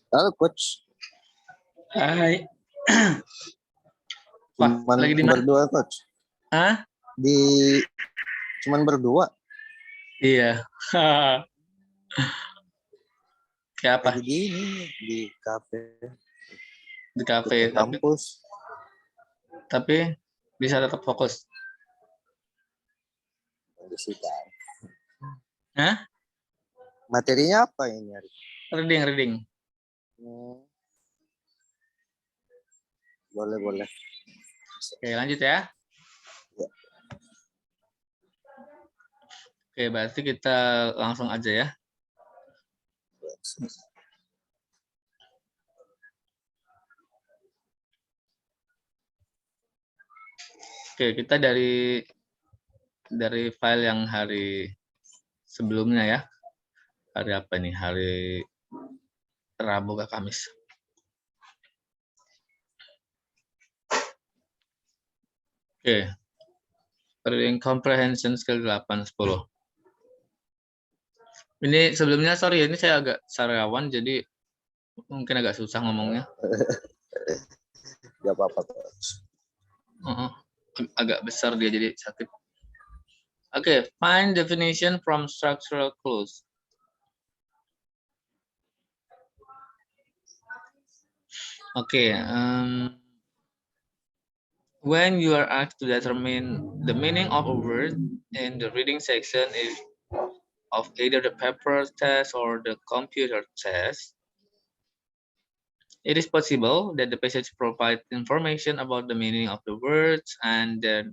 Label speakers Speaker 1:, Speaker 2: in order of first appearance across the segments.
Speaker 1: Halo coach.
Speaker 2: Hai. Wah,
Speaker 1: Cuman
Speaker 2: lagi di mana?
Speaker 1: berdua coach.
Speaker 2: Hah?
Speaker 1: Cuman berdua.
Speaker 2: Iya. Kayak apa?
Speaker 1: Lagi di ini di kafe.
Speaker 2: Di kafe.
Speaker 1: Di kampus.
Speaker 2: Tapi bisa tetap fokus.
Speaker 1: Kondisikan.
Speaker 2: Hah?
Speaker 1: Materinya apa ini hari?
Speaker 2: Reading.
Speaker 1: Boleh.
Speaker 2: Oke, lanjut ya.
Speaker 1: Ya.
Speaker 2: Oke, berarti kita langsung aja ya. Oke, kita dari file yang hari sebelumnya ya. Hari apa nih? Hari Rabu ke Kamis. Oke. Reading comprehension skill 8-10. Ini sebelumnya sorry, ini saya agak sariawan jadi mungkin agak susah ngomongnya.
Speaker 1: Gak apa-apa coach.
Speaker 2: Agak besar dia jadi sakit. Oke, find definition from structural clues. Oke, when you are asked to determine the meaning of a word in the reading section of either the paper test or the computer test, it is possible that the passage provides information about the meaning of the words, and then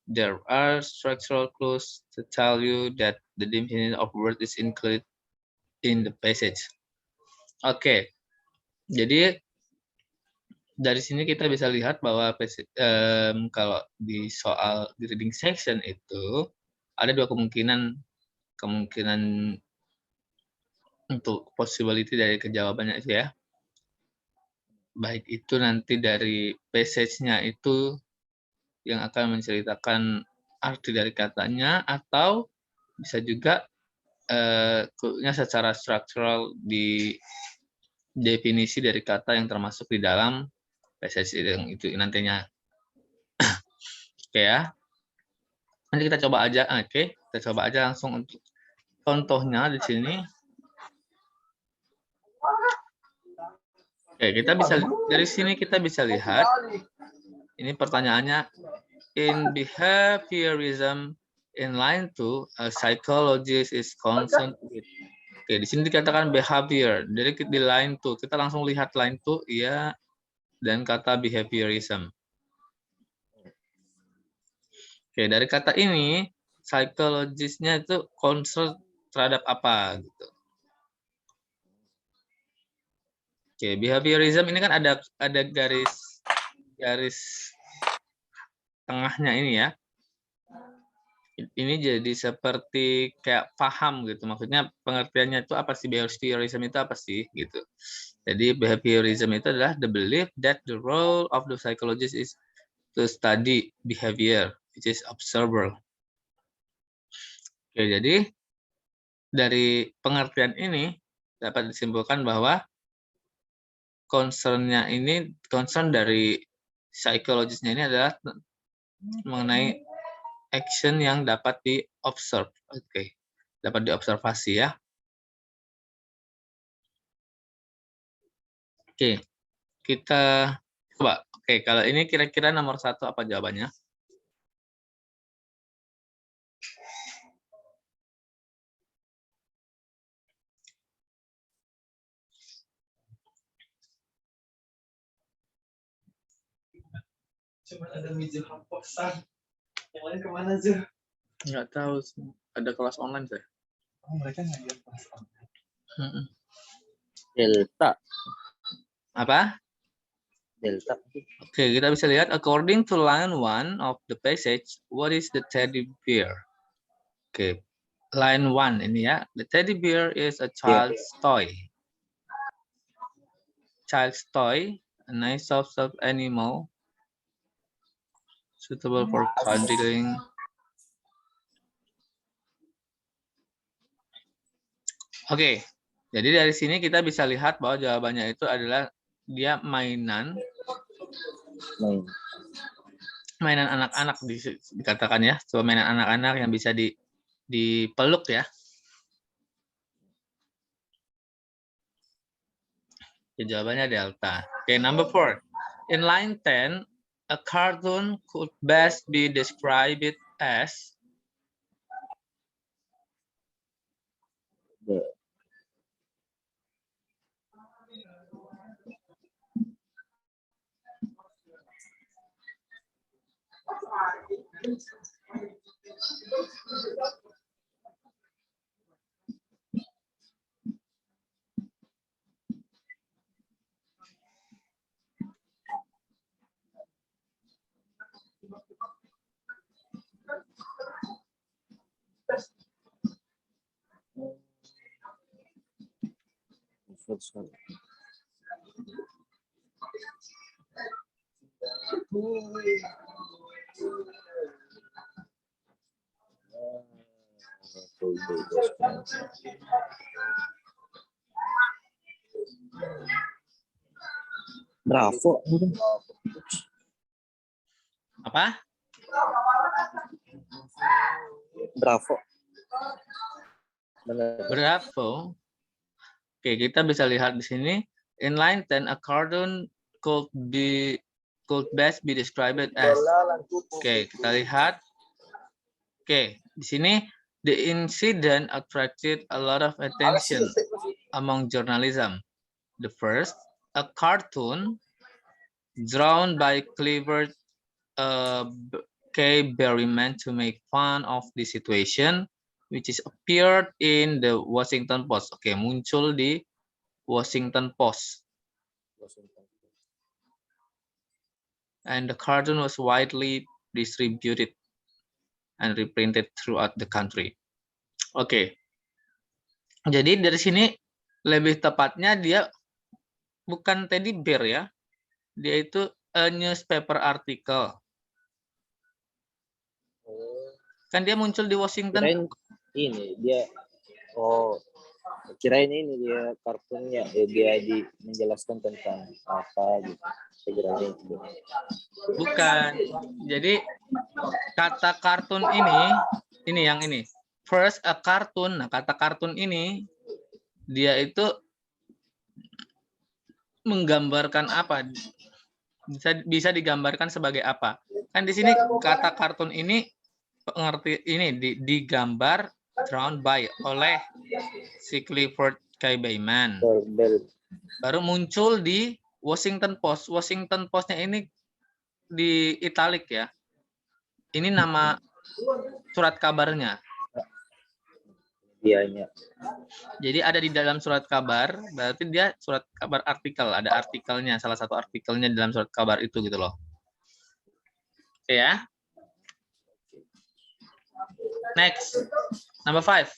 Speaker 2: there are structural clues to tell you that the definition of word is included in the passage. Oke, jadi dari sini kita bisa lihat bahwa kalau di soal di reading section itu ada dua kemungkinan untuk possibility dari kejawabannya itu ya. Baik itu nanti dari passage-nya itu yang akan menceritakan arti dari katanya, atau bisa juga secara struktural di definisi dari kata yang termasuk di dalam passage yang itu nantinya. Oke ya. Nanti kita coba aja. Oke, kita coba aja langsung untuk contohnya di sini. Oke, kita bisa dari sini kita bisa lihat ini pertanyaannya, in behaviorism in line 2 a psychologist is concerned with. Oke, di sini dikatakan behavior. Jadi di line 2 kita langsung lihat line 2 ya, dan kata behaviorism. Oke, dari kata ini psychologist-nya itu concern terhadap apa gitu. Oke, behaviorism ini kan ada garis tengahnya ini ya. Ini jadi seperti kayak paham gitu. Maksudnya pengertiannya itu apa sih, behaviorism itu apa sih gitu. Jadi behaviorism itu adalah the belief that the role of the psychologist is to study behavior, which is observable. Oke, jadi dari pengertian ini dapat disimpulkan bahwa concern dari psikologisnya ini adalah mengenai action yang dapat di-observe. Oke, dapat diobservasi ya. Oke, kita coba. Oke, kalau ini kira-kira nomor 1 apa jawabannya?
Speaker 3: Cuma ada meja hamposan. Yang lain kemana, Zul?
Speaker 2: Nggak tahu, ada kelas online saya.
Speaker 3: Oh, mereka ngajar kelas online.
Speaker 1: Delta.
Speaker 2: Apa?
Speaker 1: Delta.
Speaker 2: Oke, kita bisa lihat according to line 1 of the passage, what is the teddy bear? Oke, line 1 ini ya. The teddy bear is a child's toy. Child's toy, a nice soft animal suitable for cuddling. Oke, jadi dari sini kita bisa lihat bahwa jawabannya itu adalah dia mainan
Speaker 1: Main.
Speaker 2: mainan anak-anak dikatakan ya, coba mainan anak-anak yang bisa dipeluk ya. Ya, jawabannya delta. Oke, number 4. In line 10, a cartoon could best be described as
Speaker 1: The first one. Bravo.
Speaker 2: apa?
Speaker 1: Bravo. Benar.
Speaker 2: Bravo. Oke, kita bisa lihat di sini. In line 10, a cartoon could best be described as. Oke, kita lihat. Oke, di sini the incident attracted a lot of attention among journalism. The first, a cartoon drawn by clever K. Berryman to make fun of the situation, which is appeared in the Washington Post. Oke, muncul di Washington Post. And the cartoon was widely distributed and reprinted throughout the country. Oke. Jadi dari sini lebih tepatnya dia bukan teddy bear ya. Dia itu a newspaper article. Kan dia muncul di Washington.
Speaker 1: Kirain ini dia kirain ini dia kartunnya dia menjelaskan tentang apa gitu. Segera itu.
Speaker 2: Bukan. Jadi kata kartun ini yang ini. First a cartoon. Nah, kata kartun ini dia itu menggambarkan apa? Bisa digambarkan sebagai apa? Kan di sini kata kartun ini pengerti ini digambar drawn by oleh si Clifford K. Berryman. Baru muncul di Washington Post. Washington Post-nya ini di italic ya. Ini nama surat kabarnya.
Speaker 1: Dianya.
Speaker 2: Jadi ada di dalam surat kabar, berarti dia surat kabar artikel, ada artikelnya, salah satu artikelnya dalam surat kabar itu gitu loh. Oke ya. Next, number 5.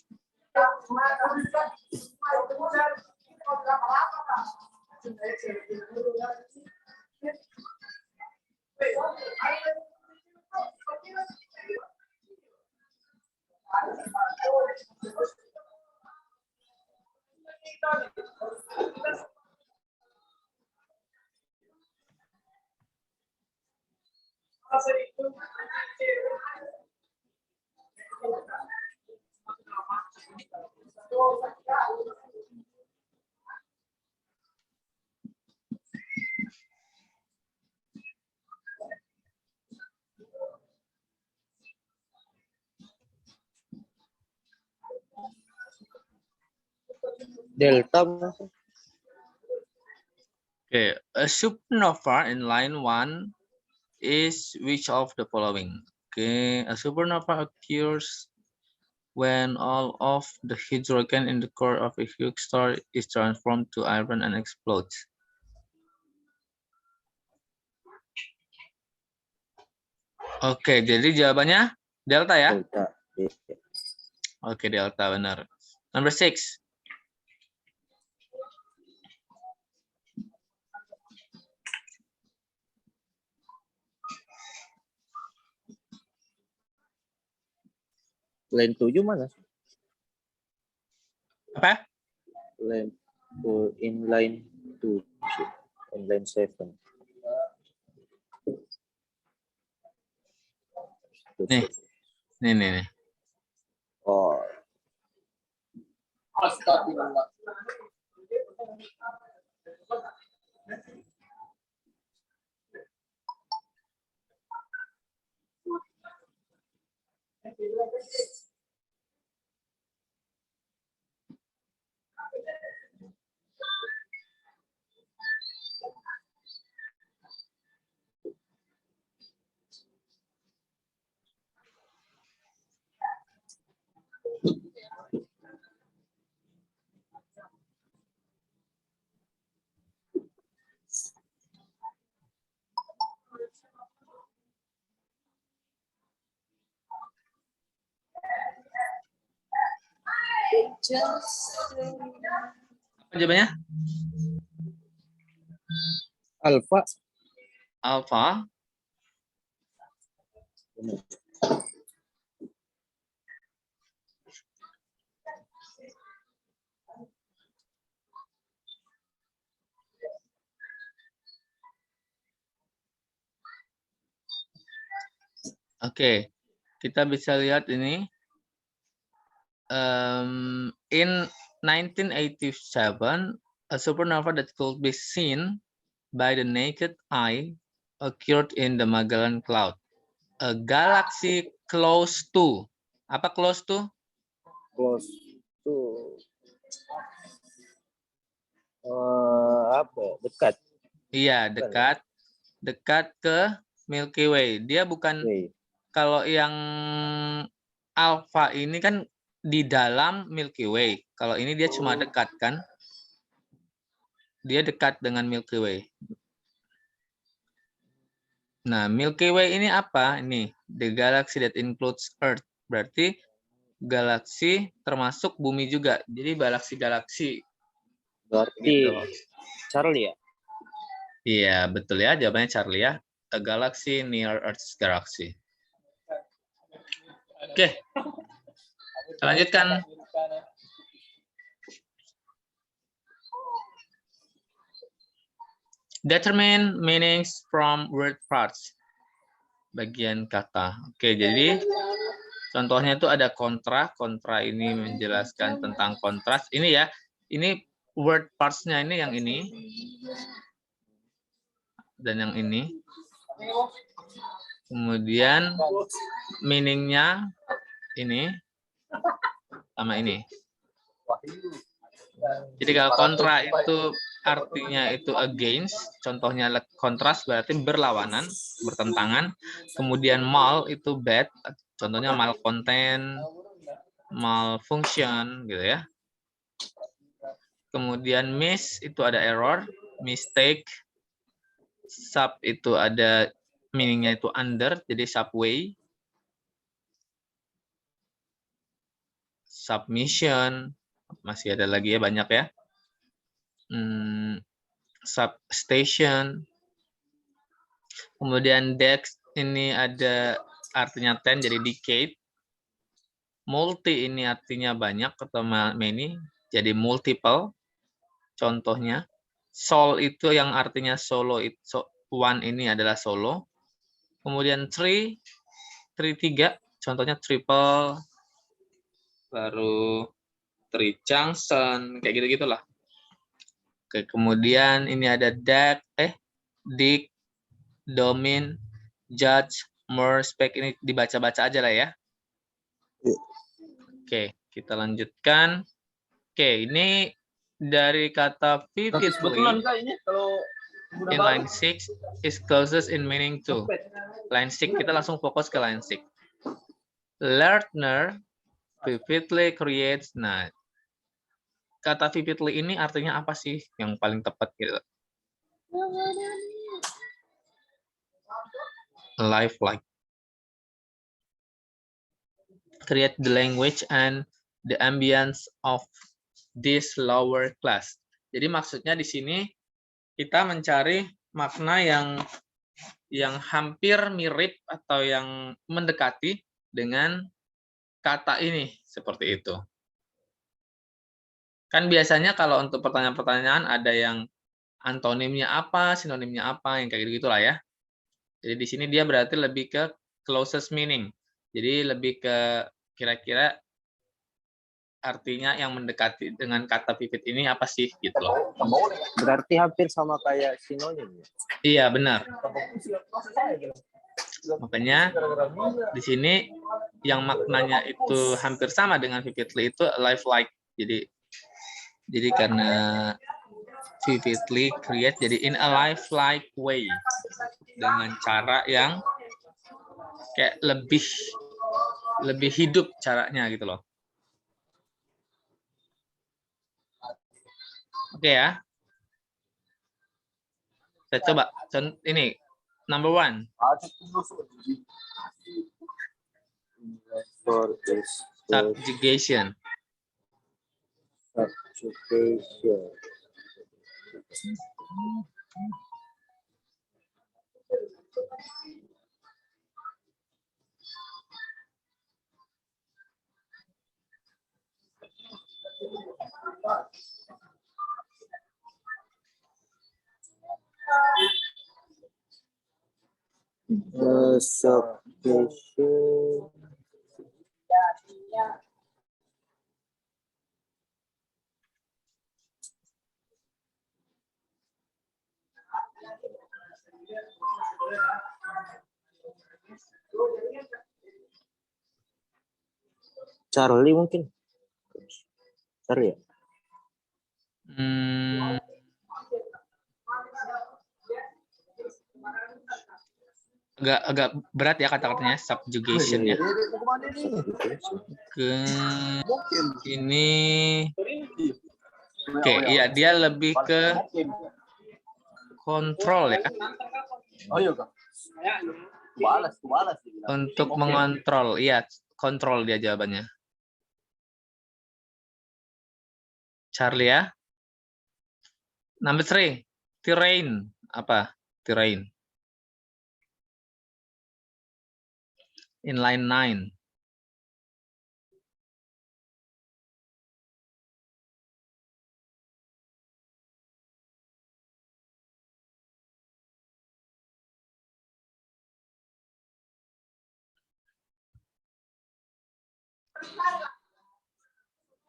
Speaker 1: Delta.
Speaker 2: Okay, a supernova in line 1 is which of the following? Okay, a supernova occurs when all of the hydrogen in the core of a huge star is transformed to iron and explodes. Oke, jadi jawabannya delta ya?
Speaker 1: Delta.
Speaker 2: Oke, delta benar. Number 6.
Speaker 1: Line 7 mana?
Speaker 2: Apa?
Speaker 1: in line 2, in line 7.
Speaker 2: Nih. Nih.
Speaker 1: Oh,
Speaker 3: Astagfirullah.
Speaker 2: Apa jawabannya?
Speaker 1: alpha.
Speaker 2: Alpha. Oke, kita bisa lihat ini. In 1987, a supernova that could be seen by the naked eye occurred in the Magellan Cloud. A galaxy close to. Apa close to?
Speaker 1: Close to apa? Dekat.
Speaker 2: Iya, dekat ke Milky Way. Dia bukan, kalau yang alpha ini kan di dalam Milky Way. Kalau ini dia cuma dekat kan? Dia dekat dengan Milky Way. Nah, Milky Way ini apa? Ini, the galaxy that includes Earth. Berarti galaksi termasuk bumi juga. Jadi galaksi-galaksi.
Speaker 1: Berarti
Speaker 2: Gitu.
Speaker 1: Charlie ya?
Speaker 2: Iya, betul ya. Jawabannya Charlie ya. A galaxy near Earth's galaxy. Oke. Kita lanjutkan. Determine meanings from word parts. Bagian kata. Oke, jadi contohnya itu ada kontra. Kontra ini menjelaskan tentang kontras. Ini ya. Ini word parts-nya ini yang ini. Dan yang ini. Kemudian meaning-nya ini sama ini. Jadi kalau kontra itu artinya itu against, contohnya kontras berarti berlawanan, bertentangan. Kemudian mal itu bad, contohnya malcontent, malfunction gitu ya. Kemudian miss itu ada error, mistake. Sub itu ada meaningnya itu under, jadi subway. Submission, masih ada lagi ya, banyak ya. Substation. Kemudian dex ini ada artinya 10 jadi decade. Multi ini artinya banyak atau many jadi multiple. Contohnya sol itu yang artinya solo, itu one ini adalah solo. Kemudian three 3 contohnya triple, baru three junction kayak gitu-gitulah. Oke, kemudian ini ada dick, domin, judge, more, spec, ini dibaca-baca aja lah ya. Oke, kita lanjutkan. Oke, ini dari kata vividly in line 6 is closest in meaning to. Line 6, kita langsung fokus ke line 6. Learner vividly creates. Nah, kata vividly ini artinya apa sih yang paling tepat gitu? Lifelike. Create the language and the ambience of this lower class. Jadi maksudnya di sini kita mencari makna yang hampir mirip atau yang mendekati dengan kata ini seperti itu. Kan biasanya kalau untuk pertanyaan-pertanyaan ada yang antonimnya apa, sinonimnya apa, yang kayak gitu lah ya. Jadi di sini dia berarti lebih ke closest meaning. Jadi lebih ke kira-kira artinya yang mendekati dengan kata pipit ini apa sih gitu loh.
Speaker 1: Berarti hampir sama kayak sinonim. Ya?
Speaker 2: Iya, benar. Makanya di sini yang maknanya itu hampir sama dengan vividly itu lifelike. Jadi karena vividly create jadi in a lifelike way, dengan cara yang kayak lebih hidup caranya gitu loh. Oke ya. Kita coba ini number 1.
Speaker 1: For is
Speaker 2: Subjugation.
Speaker 1: subjugation. Subjugation. Charlie mungkin. Charlie ya?
Speaker 2: Agak berat ya kata-katanya subjugation ya. Ini oke, iya dia lebih ke kontrol ya. Untuk mengontrol, iya, kontrol dia jawabannya. Charlie ya. Number 3, terrain. Apa? Terrain. In line 9.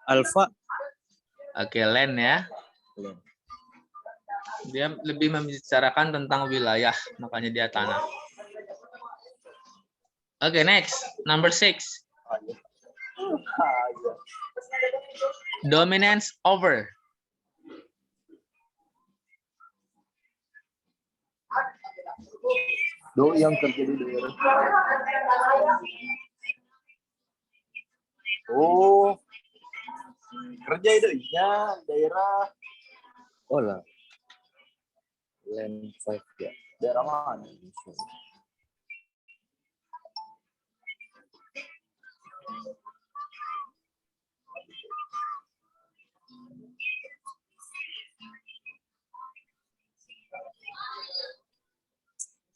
Speaker 1: Alpha.
Speaker 2: Oke, land ya. Dia lebih membicarakan tentang wilayah, makanya dia tanah. Oke, next. Number 6. Dominance over.
Speaker 1: Yang terjadi di daerah. Oh, kerja itu ya daerah. Oh lah, land 5 ya. Daerah mana?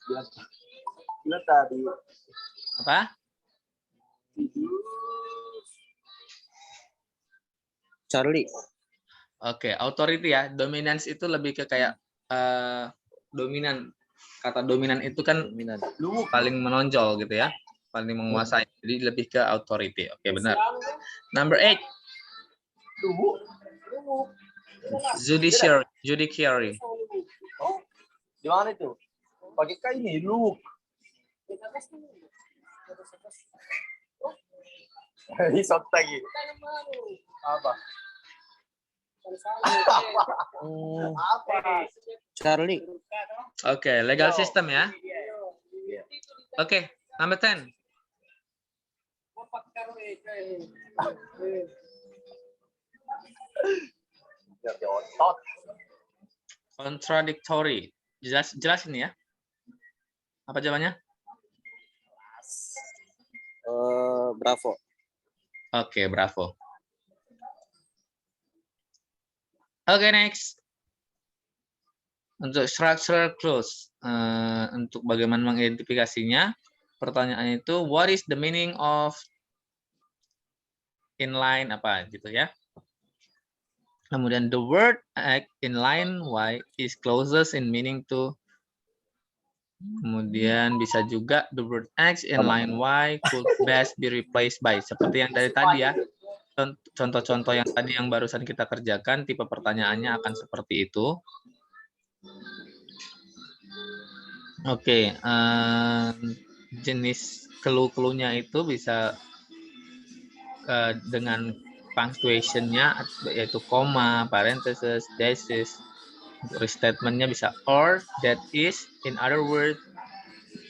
Speaker 1: Gila tadi.
Speaker 2: Apa?
Speaker 1: Charlie.
Speaker 2: Oke, authority ya. Dominance itu lebih ke kayak dominan. Kata dominan itu kan paling menonjol gitu ya. Paling menguasai. Jadi lebih ke authority. Oke, benar. Number 8. Judiciary.
Speaker 1: Di mana itu? Pakai kain ini, lu. Risot lagi. Apa? Apa? Charlie.
Speaker 2: Oke, legal system ya. Oke, number 10. Contradictory. Jelas ini ya. Apa jawabannya?
Speaker 1: Bravo.
Speaker 2: Oke, bravo. Oke, next. Untuk structural clause, untuk bagaimana mengidentifikasinya, pertanyaannya itu what is the meaning of inline apa gitu ya? Kemudian the word act in line Y is closest in meaning to. Kemudian bisa juga the word X in line Y could best be replaced by. Seperti yang dari tadi ya. Contoh-contoh yang tadi yang barusan kita kerjakan, tipe pertanyaannya akan seperti itu. Oke, jenis clue-cluenya itu bisa dengan punctuation-nya, yaitu koma, parenthesis, dashes. Restatement-nya bisa or, that is, in other words,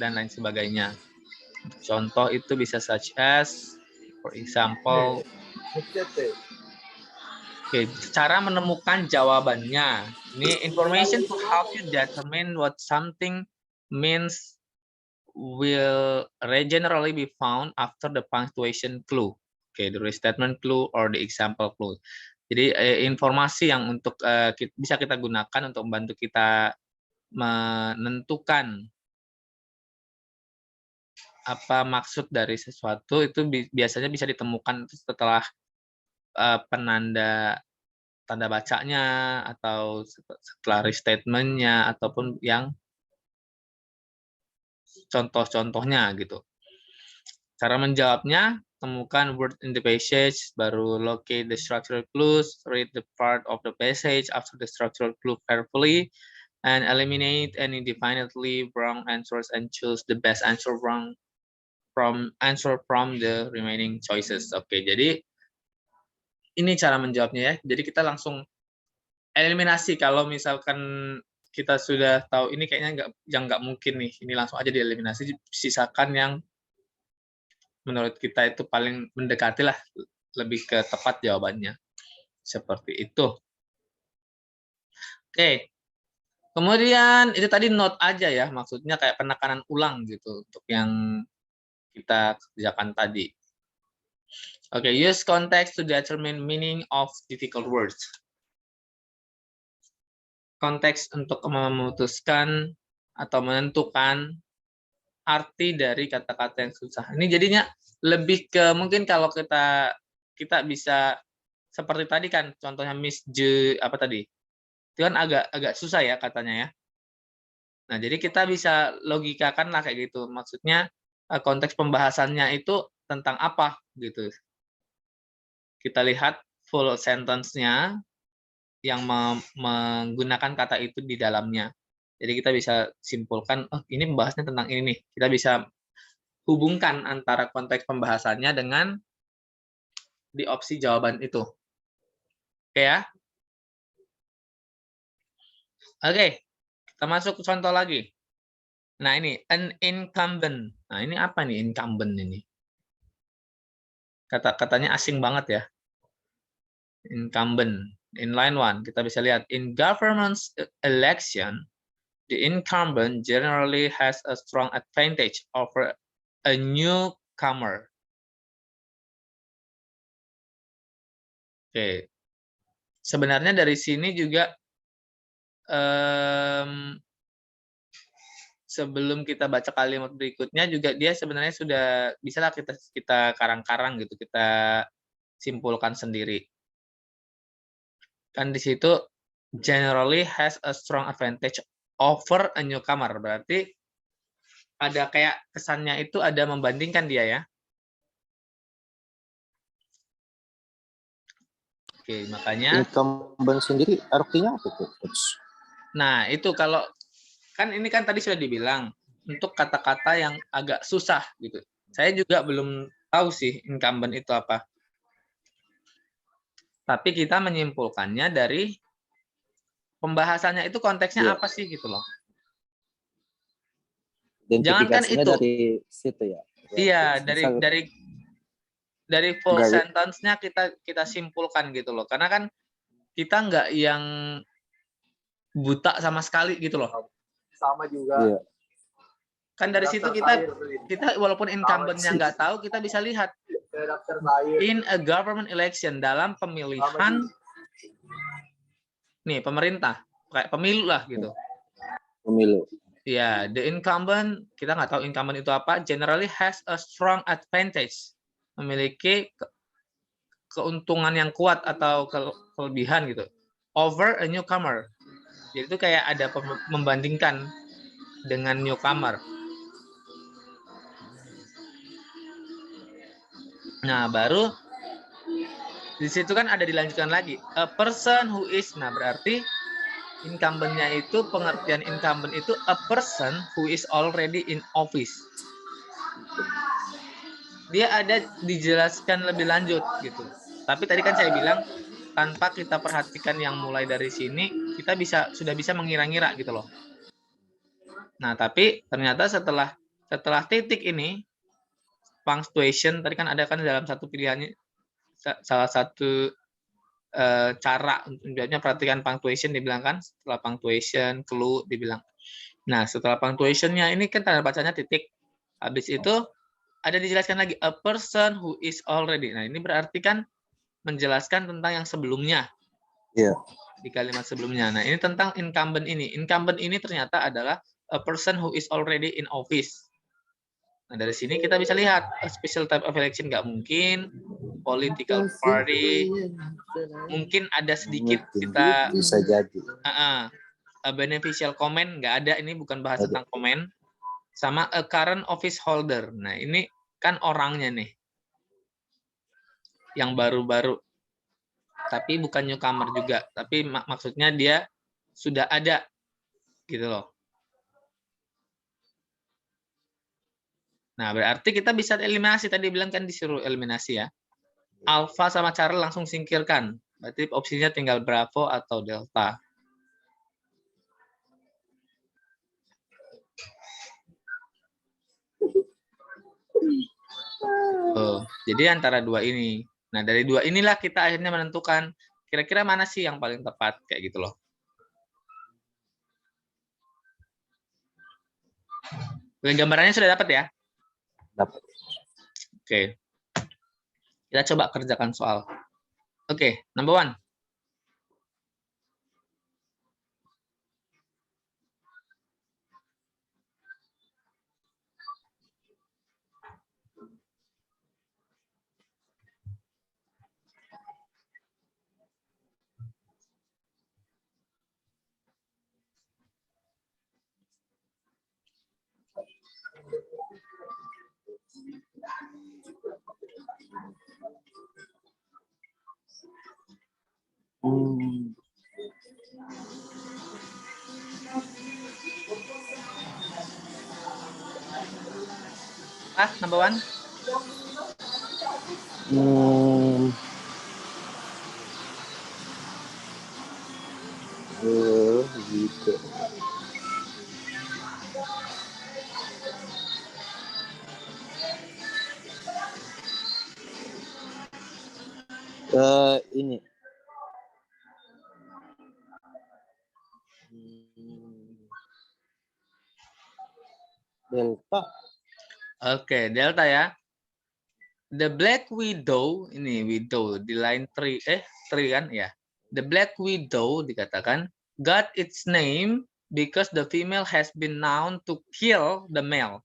Speaker 2: dan lain sebagainya. Contoh itu bisa such as, for example. Oke, cara menemukan jawabannya. Ini information to help you determine what something means will generally be found after the punctuation clue. Oke, the restatement clue or the example clue. Jadi informasi yang untuk bisa kita gunakan untuk membantu kita menentukan apa maksud dari sesuatu itu biasanya bisa ditemukan setelah penanda tanda bacanya atau setelah restatement-nya ataupun yang contoh-contohnya gitu. Cara menjawabnya, temukan word in the passage, baru locate the structural clues, read the part of the passage after the structural clue carefully, and eliminate any definitely wrong answers and choose the best answer from the remaining choices. Oke, jadi ini cara menjawabnya ya. Jadi kita langsung eliminasi kalau misalkan kita sudah tahu ini kayaknya nggak mungkin nih, ini langsung aja dieliminasi, sisakan yang menurut kita itu paling mendekati lah, lebih ke tepat jawabannya. Seperti itu. Oke. Kemudian itu tadi note aja ya, maksudnya kayak penekanan ulang gitu untuk yang kita kerjakan tadi. Oke, use context to determine meaning of difficult words. Konteks untuk memutuskan atau menentukan arti dari kata-kata yang susah. Ini jadinya lebih ke mungkin kalau kita bisa seperti tadi kan contohnya Miss J apa tadi? Itu kan agak susah ya katanya ya. Nah, jadi kita bisa logikakan lah kayak gitu. Maksudnya konteks pembahasannya itu tentang apa gitu. Kita lihat full sentence-nya yang menggunakan kata itu di dalamnya. Jadi kita bisa simpulkan, oh ini membahasnya tentang ini nih. Kita bisa hubungkan antara konteks pembahasannya dengan di opsi jawaban itu. Oke ya? Oke, kita masuk ke contoh lagi. Nah ini, an incumbent. Nah ini apa nih incumbent ini? Katanya asing banget ya. Incumbent. In line 1, kita bisa lihat, in government election, the incumbent generally has a strong advantage over a newcomer. Oke. Sebenarnya dari sini juga sebelum kita baca kalimat berikutnya juga dia sebenarnya sudah bisalah kita karang-karang gitu, kita simpulkan sendiri. Kan di situ generally has a strong advantage over a newcomer, berarti ada kayak kesannya itu ada membandingkan dia ya. Oke, makanya
Speaker 1: incumbent sendiri artinya apa tuh?
Speaker 2: nah, itu kalau kan ini kan tadi sudah dibilang untuk kata-kata yang agak susah gitu. Saya juga belum tahu sih incumbent itu apa. Tapi kita menyimpulkannya dari pembahasannya itu konteksnya apa sih gitu loh. Jangankan itu
Speaker 1: dari situ ya.
Speaker 2: Iya, dari full sentence-nya kita simpulkan gitu loh. Karena kan kita nggak yang buta sama sekali gitu loh.
Speaker 3: Sama juga.
Speaker 1: Iya.
Speaker 2: Kan dari situ kita walaupun incumbent-nya nggak tahu, kita bisa lihat in a government election, dalam pemilihan nih pemerintah kayak pemilu lah gitu.
Speaker 1: Pemilu.
Speaker 2: Ya, the incumbent, kita nggak tahu incumbent itu apa, generally has a strong advantage, memiliki keuntungan yang kuat atau kelebihan gitu. Over a newcomer. Jadi itu kayak ada membandingkan dengan newcomer. Nah, baru di situ kan ada dilanjutkan lagi. A person who is, nah berarti incumbent-nya itu, pengertian incumbent itu a person who is already in office. Dia ada dijelaskan lebih lanjut gitu. Tapi tadi kan saya bilang tanpa kita perhatikan yang mulai dari sini, kita sudah bisa mengira-ngira gitu loh. Nah, tapi ternyata setelah titik ini, punctuation tadi kan ada kan dalam satu pilihannya, salah satu cara untuk menjawabnya, perhatikan punctuation dibilang kan, setelah punctuation, clue dibilang. Nah, setelah punctuation-nya ini kan tanda bacanya titik. Habis itu ada dijelaskan lagi a person who is already. Nah, ini berarti kan menjelaskan tentang yang sebelumnya.
Speaker 1: Iya.
Speaker 2: Di kalimat sebelumnya. Nah, ini tentang incumbent ini. Incumbent ini ternyata adalah a person who is already in office. Nah, dari sini kita bisa lihat a special type of election nggak mungkin, political party mungkin ada sedikit kita
Speaker 1: bisa jadi.
Speaker 2: A beneficial comment nggak ada, ini bukan bahas tentang komen. Sama a current office holder. Nah, ini kan orangnya nih yang baru-baru. Tapi bukan newcomer juga, tapi maksudnya dia sudah ada gitu loh. Nah, berarti kita bisa eliminasi. Tadi bilang kan disuruh eliminasi ya. Alpha sama Charles langsung singkirkan. Berarti opsinya tinggal Bravo atau Delta. Jadi antara dua ini. Nah, dari dua inilah kita akhirnya menentukan kira-kira mana sih yang paling tepat. Kayak gitu loh. Gambarannya sudah dapat ya?
Speaker 1: Dapat.
Speaker 2: Oke. Kita coba kerjakan soal. Oke, number 1. Number 1.
Speaker 1: Gitu. Ini. Delta.
Speaker 2: Oke, Delta ya. The Black Widow, ini widow di line 3 kan ya. The Black Widow dikatakan got its name because the female has been known to kill the male.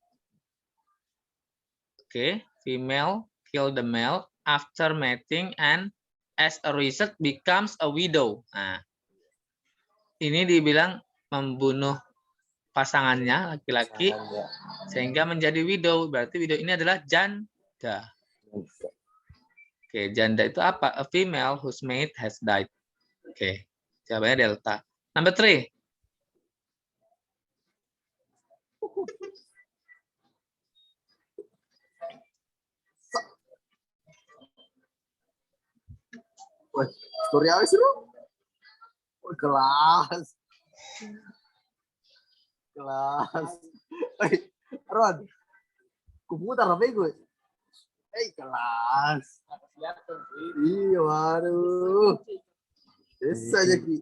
Speaker 2: Oke, female kill the male after mating and as a result becomes a widow. Nah, ini dibilang membunuh pasangannya laki-laki sehingga menjadi widow. Berarti widow ini adalah janda. Oke, janda itu apa? A female whose mate has died. Oke, jawabannya Delta. Number 3.
Speaker 4: Wah, story apa sih lu? Oh, kelas. Ron, kuputar apa gue? Kelas. Iya, waduh. Bisa aja Ki.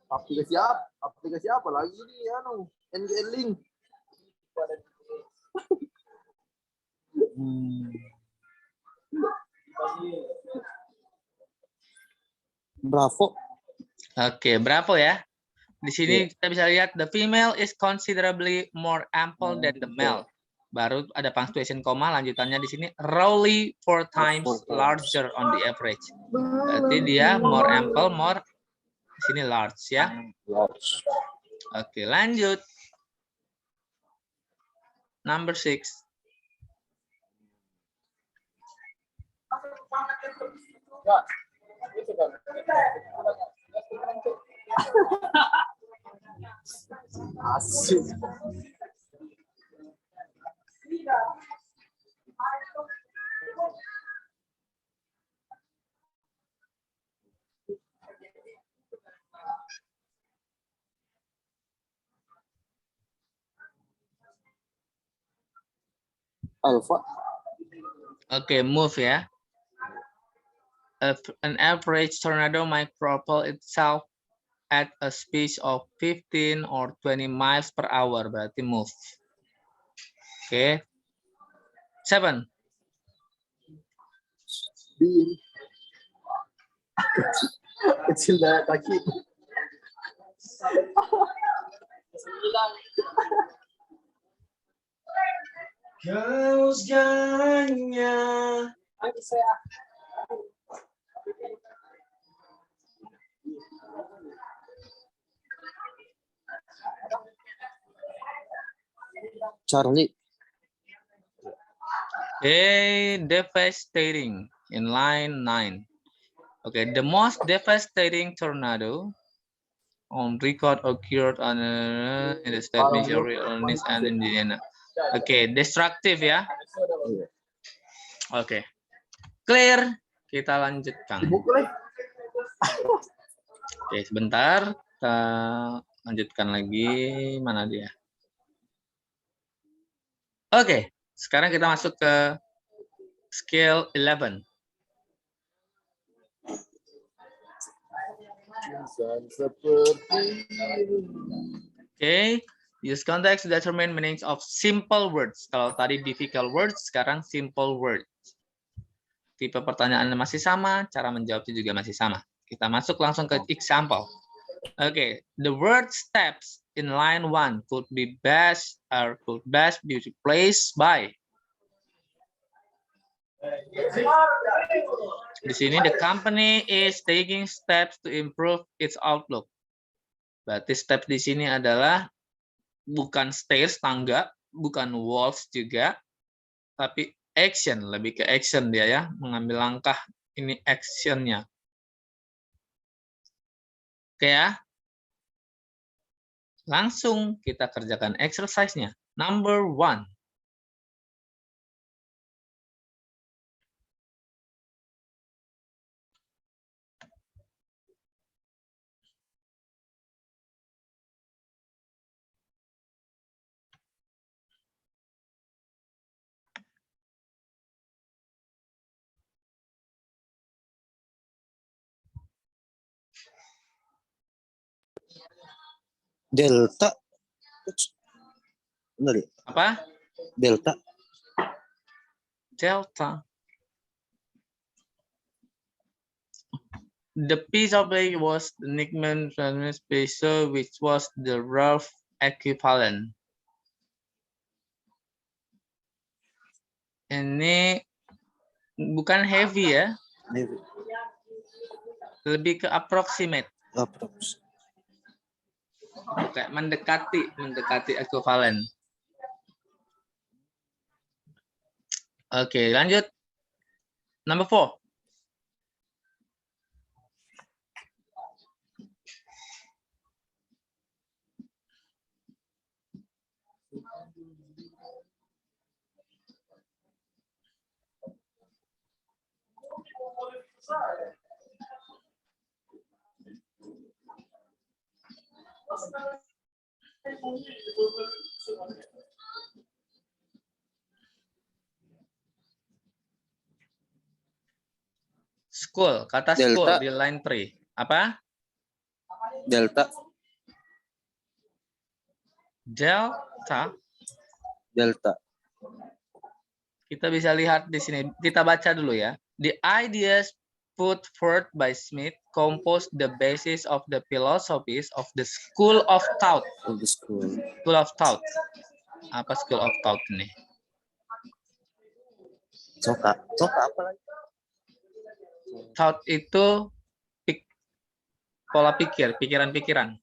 Speaker 4: Aplikasi apa lagi ini NGL Link.
Speaker 1: Bravo.
Speaker 2: Oke, Bravo ya. Di sini kita bisa lihat the female is considerably more ample than the male. baru ada punctuation koma, lanjutannya di sini roughly 4 times larger on the average. Berarti dia more ample, more di sini large ya.
Speaker 1: Large.
Speaker 2: Oke, lanjut. Number 6.
Speaker 4: Asik.
Speaker 1: Alpha.
Speaker 2: Oke, move ya. An average tornado might propel itself at a speed of 15 or 20 miles per hour, berarti move. Oke. 7.
Speaker 4: Di kecil dari kaki.
Speaker 3: Kau segalanya.
Speaker 1: Charlie.
Speaker 2: Devastating in line 9. Okay, the most devastating tornado on record occurred in the state Missouri, Illinois, and Indiana. Okay, destructive ya. Oke, clear. Kita lanjutkan. Oke, sebentar. Kita lanjutkan lagi. Mana dia? Oke, sekarang kita masuk ke scale 11. Okay, use context to determine meanings of simple words. Kalau tadi difficult words, sekarang simple words. Tipe pertanyaannya masih sama, cara menjawabnya juga masih sama. Kita masuk langsung ke example. Okay, the word steps in line 1 could be best be replaced by. Di sini the company is taking steps to improve its outlook. Berarti step di sini adalah bukan stairs, tangga, bukan walls juga, tapi action, lebih ke action dia ya, mengambil langkah, ini actionnya. Oke ya. Langsung kita kerjakan exercise-nya. Number 1.
Speaker 1: Delta. Benar ya?
Speaker 2: Apa?
Speaker 1: Delta.
Speaker 2: Delta. The piece of lake was the nickname Spacer, which was the rough equivalent. Ini bukan heavy ya, lebih ke approximate. Kayak mendekati equivalent. Oke, lanjut. Number 4. School, kata school
Speaker 1: Delta.
Speaker 2: di line 3. Apa?
Speaker 1: Delta.
Speaker 2: Delta.
Speaker 1: Delta.
Speaker 2: Kita bisa lihat di sini. Kita baca dulu ya. The ideas put forth by Smith compose the basis of the philosophies of the school of thought.
Speaker 1: Of the school.
Speaker 2: School of thought. Apa school of thought ini?
Speaker 1: Coka apa lagi?
Speaker 2: Thought itu pola pikir, pikiran-pikiran.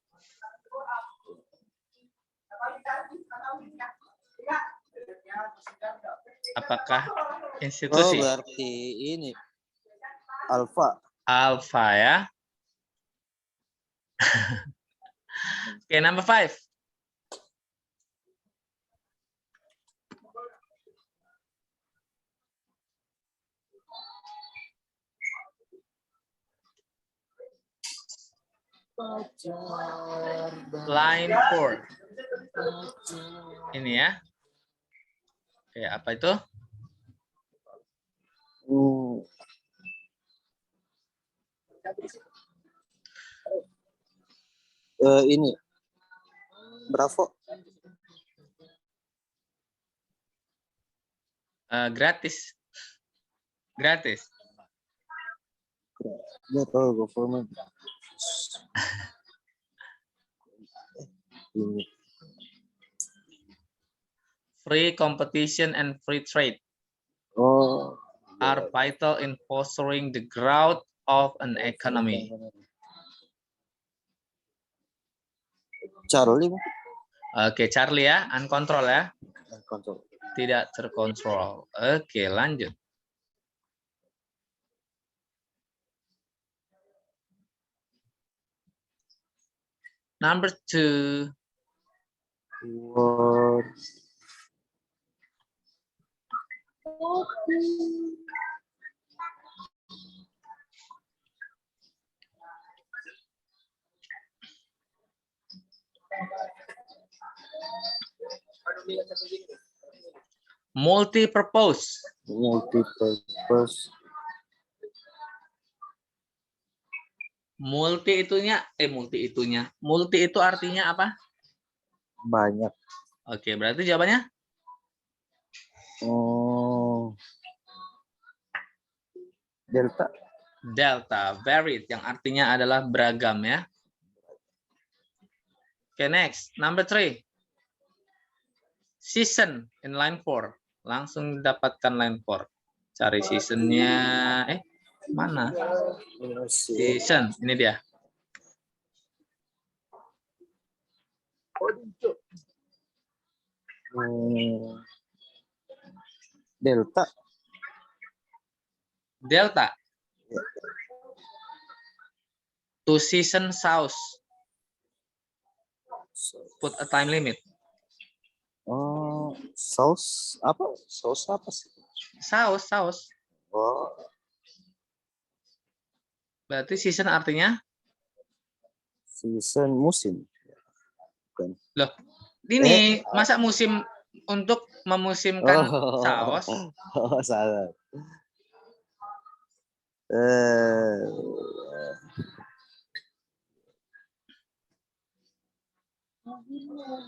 Speaker 2: Apakah
Speaker 1: Oh,
Speaker 2: institusi?
Speaker 1: berarti ini alfa.
Speaker 2: Alpha ya. Oke, number 5. Line 4. Ini ya. Oke, apa itu?
Speaker 1: Ini Bravo.
Speaker 2: Gratis. Gratis.
Speaker 1: Nggak tahu government. Ini.
Speaker 2: Free competition and free trade
Speaker 1: Oh,
Speaker 2: are vital in fostering the growth of an economy.
Speaker 1: Charlie
Speaker 2: Oke, Charlie ya, uncontrol ya.
Speaker 1: kontrol.
Speaker 2: Tidak terkontrol. Oke, lanjut. Number 2.
Speaker 1: War.
Speaker 2: Multi-purpose.
Speaker 1: Multipurpose.
Speaker 2: Multi itu artinya apa?
Speaker 1: Banyak.
Speaker 2: Oke, berarti jawabannya
Speaker 1: Oh. Delta.
Speaker 2: delta, varied, yang artinya adalah beragam ya. Oke, next, number 3. Season in line 4. Langsung dapatkan line 4. Cari seasonnya. Mana? Season, ini dia.
Speaker 1: Delta.
Speaker 2: Delta. To season sauce. Put a time limit.
Speaker 1: Oh, saus apa? Saus apa sih?
Speaker 2: Saus.
Speaker 1: Oh,
Speaker 2: Berarti season artinya?
Speaker 1: season musim. Bukan.
Speaker 2: Loh, ini masa musim untuk memusimkan saus?
Speaker 1: Oh, salah.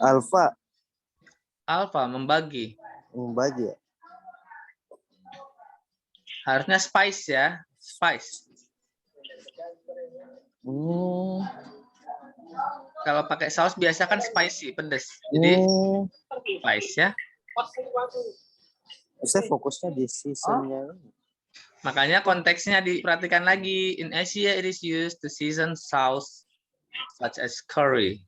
Speaker 1: Alfa.
Speaker 2: Alpha, membagi.
Speaker 1: Membagi ya?
Speaker 2: Harusnya spice ya. Spice. Kalau pakai saus biasa kan spicy, pedas. Jadi spice ya.
Speaker 1: Saya fokusnya di seasonnya.
Speaker 2: Makanya konteksnya diperhatikan lagi. In Asia it is used to season sauce such as curry.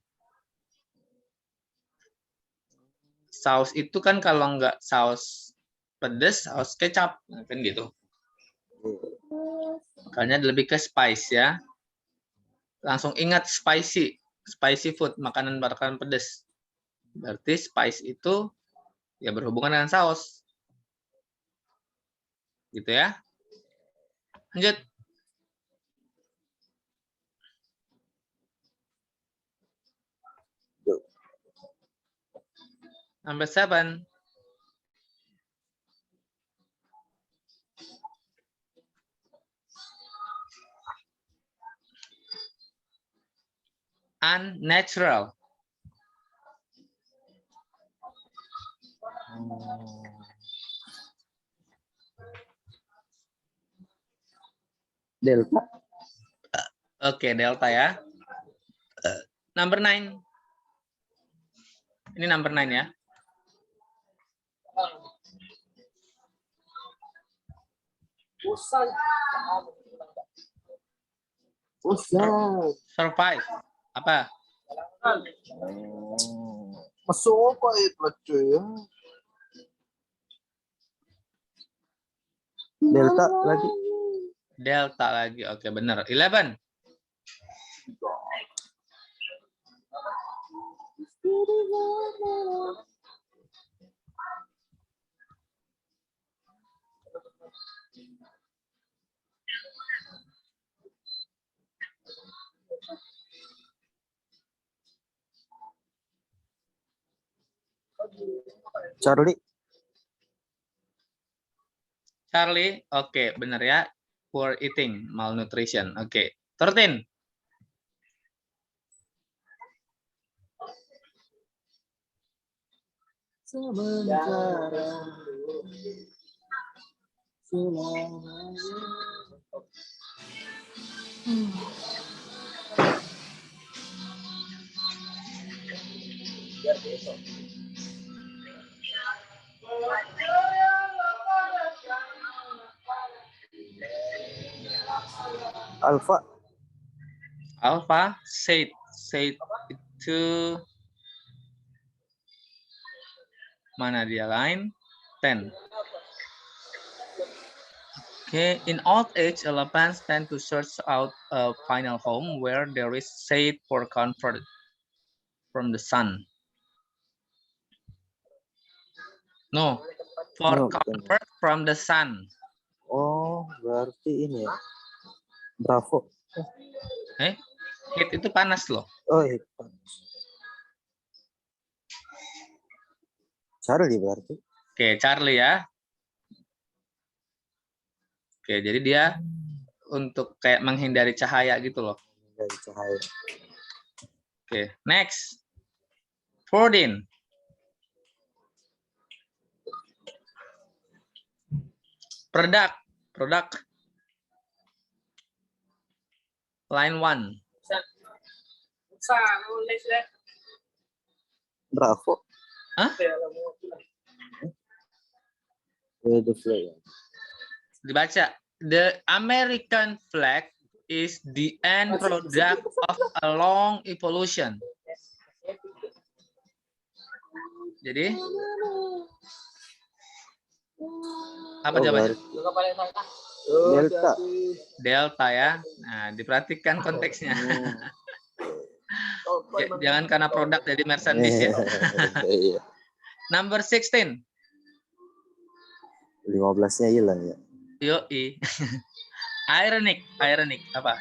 Speaker 2: Saus itu kan kalau nggak saus pedas, saus kecap, kan gitu. Makanya lebih ke spice ya. Langsung ingat spicy food, makanan pedas. Berarti spice itu ya berhubungan dengan saus. Gitu ya. Lanjut. Number 7. Unnatural.
Speaker 1: Delta.
Speaker 2: Oke, delta ya. Number 9. Ini number 9 ya.
Speaker 3: Bosan.
Speaker 4: Bosan.
Speaker 2: Survive. Apa?
Speaker 4: Masuk apa itu cuy ya? Delta lagi.
Speaker 2: Delta lagi. Oke, benar. 11.
Speaker 4: Charlie.
Speaker 2: Charlie. Oke, benar ya. Poor eating, malnutrition. Oke. 13.
Speaker 4: Alpha.
Speaker 2: Alpha. Said itu mana dia lain? 10. Okay, in old age, elephants tend to search out a final home where there is shade for comfort from the sun. No, for
Speaker 4: No,
Speaker 2: comfort from the sun.
Speaker 4: Oh, berarti ini ya. Bravo.
Speaker 2: Heat itu panas loh.
Speaker 4: Oh, itu. Charlie berarti.
Speaker 2: Oke, Charlie ya. Oke, jadi dia untuk kayak menghindari cahaya gitu loh.
Speaker 4: Dari cahaya.
Speaker 2: Oke, next. 14. Produk. Line 1.
Speaker 4: Bravo.
Speaker 2: Hah?
Speaker 4: The flag.
Speaker 2: Dibaca. The American flag is the end product of a long evolution. Jadi apa jawabannya?
Speaker 4: Delta.
Speaker 2: Delta ya. Nah, diperhatikan konteksnya. Jangan karena produk jadi merchandise ya.
Speaker 4: Iya.
Speaker 2: Number 16.
Speaker 4: 15-nya hilang ya.
Speaker 2: Yoi. Ironic apa?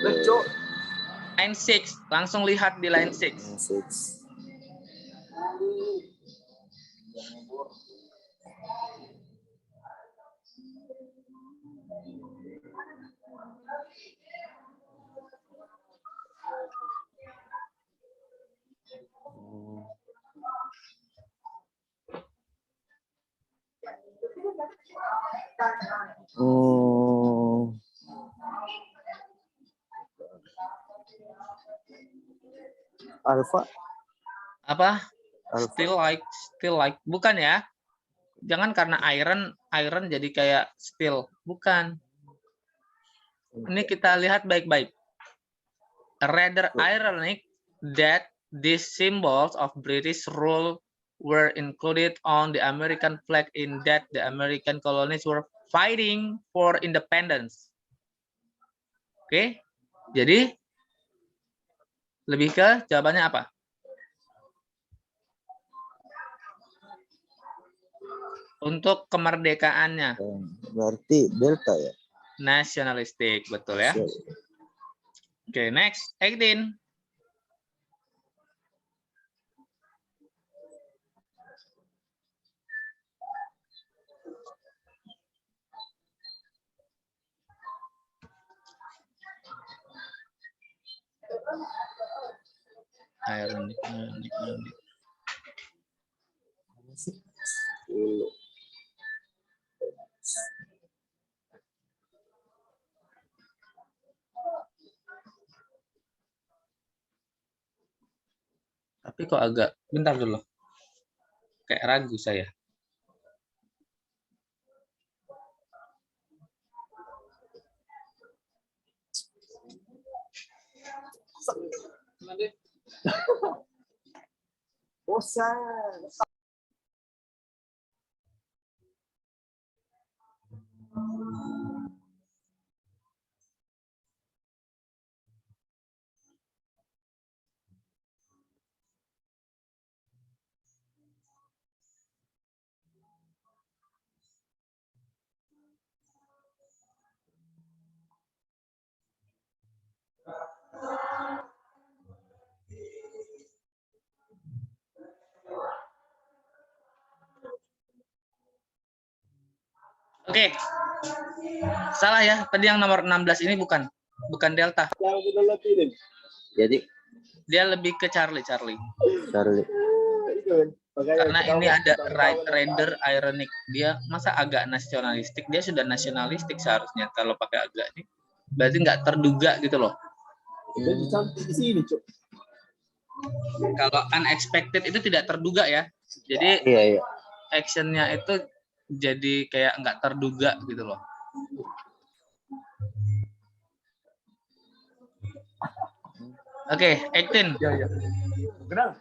Speaker 2: Line 6, langsung lihat di line 6.
Speaker 4: 6. Alpha.
Speaker 2: Apa?
Speaker 4: Alpha.
Speaker 2: Still like bukan ya? Jangan karena iron jadi kayak steel, bukan. Ini kita lihat baik-baik. Rather ironic that these symbols of British rule were included on the American flag in that the American colonies were fighting for independence. Oke, jadi lebih ke jawabannya apa? Untuk kemerdekaannya.
Speaker 4: Berarti Delta ya.
Speaker 2: Nationalistic, betul ya. Oke, next, 18. Ironic. Tapi kok agak, bentar dulu. Kayak ragu saya.
Speaker 4: Bosan.
Speaker 2: Oke. Salah ya. Tadi yang nomor 16 ini bukan delta.
Speaker 1: Jadi
Speaker 2: Dia lebih ke Charlie.
Speaker 1: Charlie.
Speaker 2: Karena ini ada Raider ironic. Dia masa agak nasionalistik? Dia sudah nasionalistik seharusnya kalau pakai agak nih. Berarti nggak terduga gitu loh.
Speaker 4: Di sini, Cuk.
Speaker 2: Kalau unexpected itu tidak terduga ya. Jadi
Speaker 1: Iya.
Speaker 2: actionnya itu jadi kayak nggak terduga gitu loh. Oke, 18.
Speaker 4: Iya. Kenal.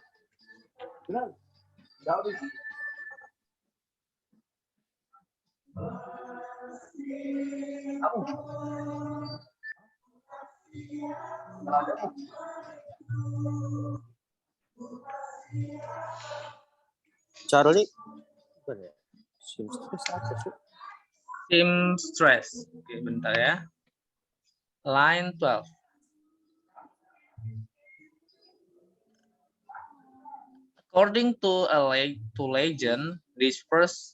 Speaker 4: Jauh di.
Speaker 1: Charlie. Bukan ya? Seamstress apa sih?
Speaker 2: Seamstress. Oke, bentar ya. Line 12. According to legend, this first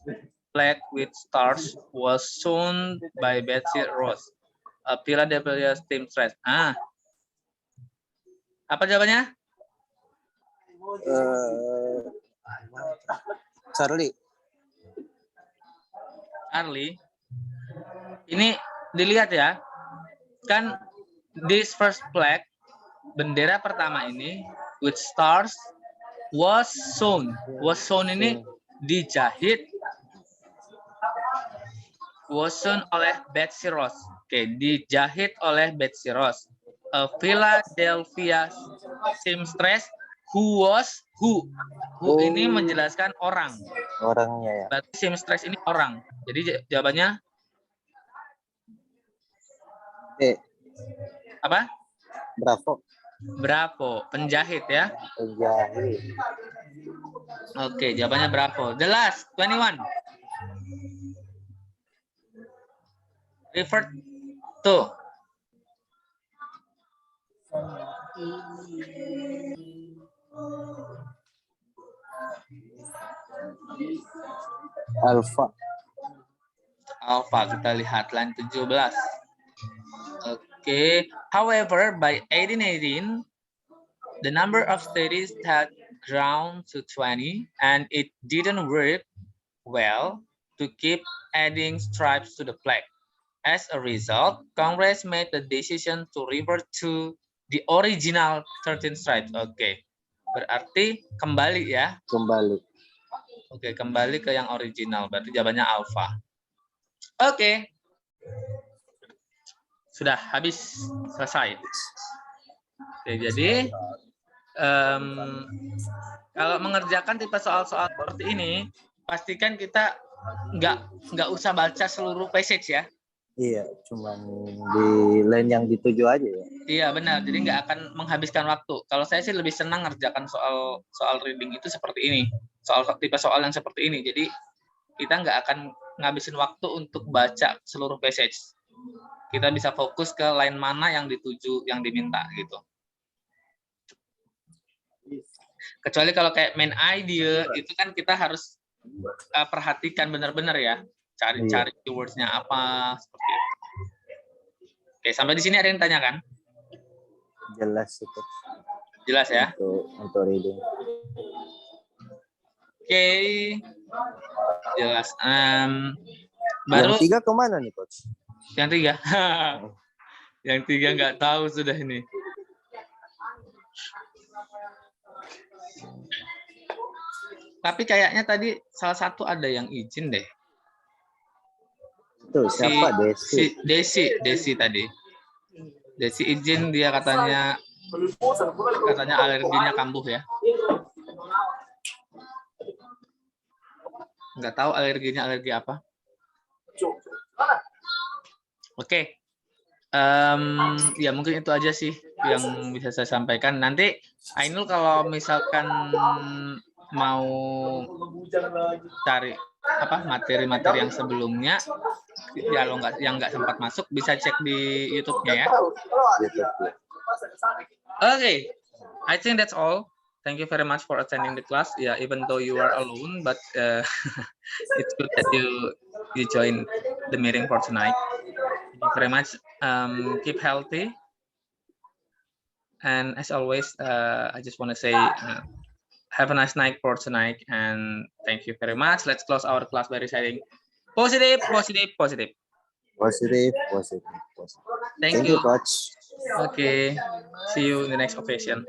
Speaker 2: flag with stars was sewn by Betsy Ross, a Philadelphia seamstress. Apa jawabannya?
Speaker 1: Charlie.
Speaker 2: Charlie. Ini dilihat ya. Kan this first flag, bendera pertama ini with stars was sewn. Was sewn ini dijahit. Was sewn oleh Betsy Ross. Oke, dijahit oleh Betsy Ross. A Philadelphia seamstress who ini menjelaskan orang.
Speaker 1: Orangnya ya.
Speaker 2: Berarti seamstress ini orang. Jadi jawabannya apa? Bravo, penjahit ya.
Speaker 1: Penjahit.
Speaker 2: Oke, jawabannya bravo. The last 21. Refer to. Alpha, kita lihat line 17. Oke. However, by 1818, the number of states had grown to 20, and it didn't work well to keep adding stripes to the flag. As a result, Congress made the decision to revert to the original 13 stripes. Oke. Berarti kembali ya.
Speaker 1: Kembali.
Speaker 2: Oke, kembali ke yang original. Berarti jawabannya alpha. Oke. Sudah habis, selesai. Oke, jadi kalau mengerjakan tipe soal-soal seperti ini, pastikan kita nggak usah baca seluruh passage ya.
Speaker 1: Iya, cuman di line yang dituju aja ya.
Speaker 2: Iya benar, jadi nggak akan menghabiskan waktu. Kalau saya sih lebih senang ngerjakan soal reading itu seperti ini, tipe soal yang seperti ini. Jadi kita nggak akan ngabisin waktu untuk baca seluruh passage. Kita bisa fokus ke line mana yang dituju, yang diminta gitu. Kecuali kalau kayak main idea itu kan kita harus perhatikan benar-benar ya, cari keywords-nya apa seperti itu. Oke, sampai di sini ada yang tanya kan?
Speaker 1: Jelas itu.
Speaker 2: Jelas ya?
Speaker 1: Untuk reading.
Speaker 2: Oke, jelas. Baru
Speaker 1: yang 3 kemana nih coach?
Speaker 2: Yang 3, yang 3 nggak tahu sudah ini. Tapi kayaknya tadi salah satu ada yang izin deh.
Speaker 1: Tuh siapa? Desi
Speaker 2: Desi tadi. Desi izin, dia katanya Katanya alerginya kambuh ya. Nggak tahu alerginya alergi apa. Oke. Ya mungkin itu aja sih yang bisa saya sampaikan. Nanti Ainul kalau misalkan mau cari apa materi-materi yang sebelumnya ya yang nggak sempat masuk bisa cek di YouTube-nya ya. Okay, I think that's all. Thank you very much for attending the class. Yeah, even though you are alone, but it's good that you join the meeting for tonight. Thank you very much. Keep healthy. And as always, I just want to say have a nice night for tonight. And thank you very much. Let's close our class by reciting positive, positive, positive.
Speaker 4: Positive, positive, positive.
Speaker 2: Thank
Speaker 4: you,
Speaker 2: you,
Speaker 4: Coach.
Speaker 2: Okay. See you in the next occasion.